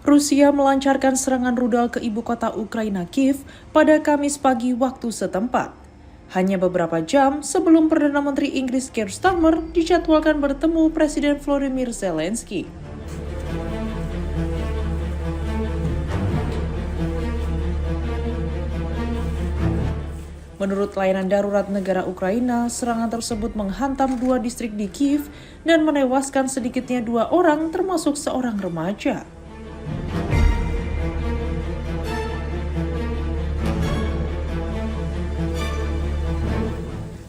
Rusia melancarkan serangan rudal ke ibu kota Ukraina Kiev pada Kamis pagi waktu setempat. Hanya beberapa jam sebelum Perdana Menteri Inggris Keir Starmer dijadwalkan bertemu Presiden Volodymyr Zelensky. Menurut layanan darurat negara Ukraina, serangan tersebut menghantam 2 distrik di Kiev dan menewaskan sedikitnya 2 orang termasuk seorang remaja.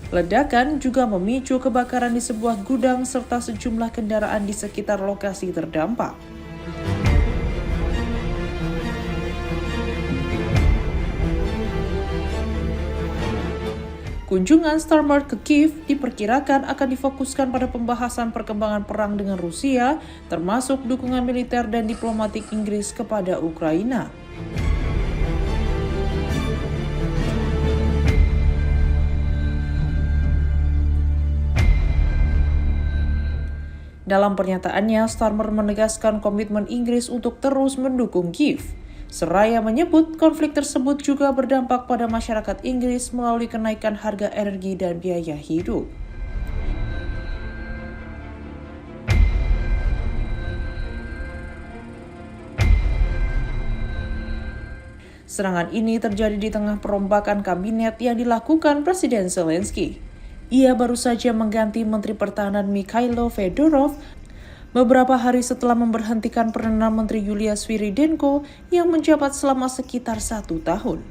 Ledakan juga memicu kebakaran di sebuah gudang serta sejumlah kendaraan di sekitar lokasi terdampak. Kunjungan Starmer ke Kiev diperkirakan akan difokuskan pada pembahasan perkembangan perang dengan Rusia, termasuk dukungan militer dan diplomatik Inggris kepada Ukraina. Dalam pernyataannya, Starmer menegaskan komitmen Inggris untuk terus mendukung Kiev. Seraya menyebut konflik tersebut juga berdampak pada masyarakat Inggris melalui kenaikan harga energi dan biaya hidup. Serangan ini terjadi di tengah perombakan kabinet yang dilakukan Presiden Zelensky. Ia baru saja mengganti Menteri Pertahanan Mikhailo Fedorov beberapa hari setelah memberhentikan Perdana Menteri Yulia Sviridenko yang menjabat selama sekitar 1 tahun.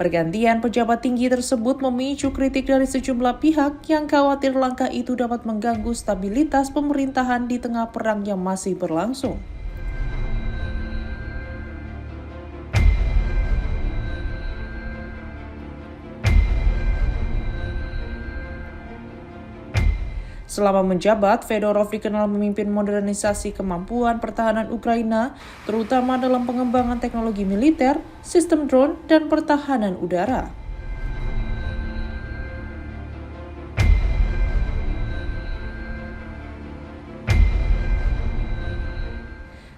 Pergantian pejabat tinggi tersebut memicu kritik dari sejumlah pihak yang khawatir langkah itu dapat mengganggu stabilitas pemerintahan di tengah perang yang masih berlangsung. Selama menjabat, Fedorov dikenal memimpin modernisasi kemampuan pertahanan Ukraina, terutama dalam pengembangan teknologi militer, sistem drone, dan pertahanan udara.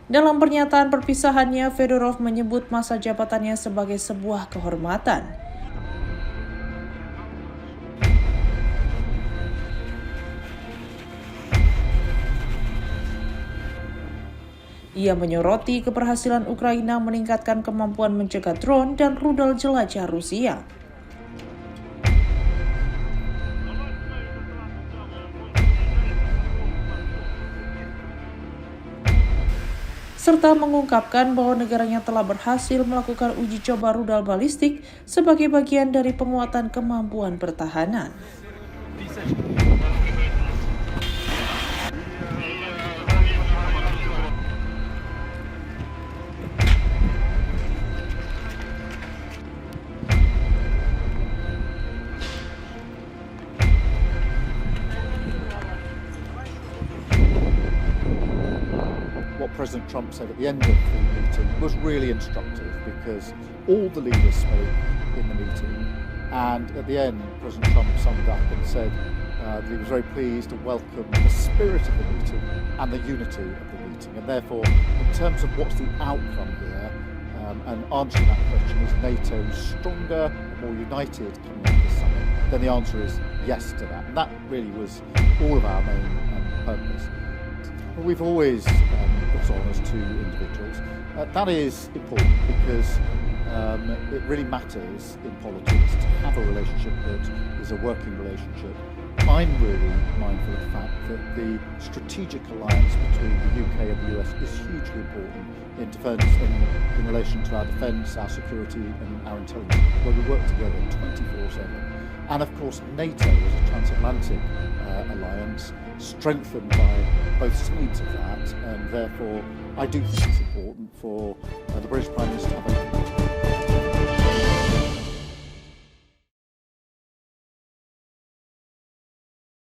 Dalam pernyataan perpisahannya, Fedorov menyebut masa jabatannya sebagai sebuah kehormatan. Ia menyoroti keberhasilan Ukraina meningkatkan kemampuan mencegah drone dan rudal jelajah Rusia. Serta mengungkapkan bahwa negaranya telah berhasil melakukan uji coba rudal balistik sebagai bagian dari penguatan kemampuan pertahanan. What President Trump said at the end of the meeting was really instructive because all the leaders spoke in the meeting, and at the end President Trump summed up and said that he was very pleased to welcome the spirit of the meeting and the unity of the meeting, and therefore in terms of what's the outcome here and answering that question, is NATO stronger, more united coming out of this summit, then the answer is yes to that, and that really was all of our main purpose. We've always put on as two individuals. That is important because it really matters in politics to have a relationship that is a working relationship. I'm really mindful of the fact that the strategic alliance between the UK and the US is hugely important in defence, in relation to our defence, our security and our intelligence, where we work together 24/7. And of course, NATO is a transatlantic alliance strengthened by both sides of that, and therefore I do think it's important for the British Prime Minister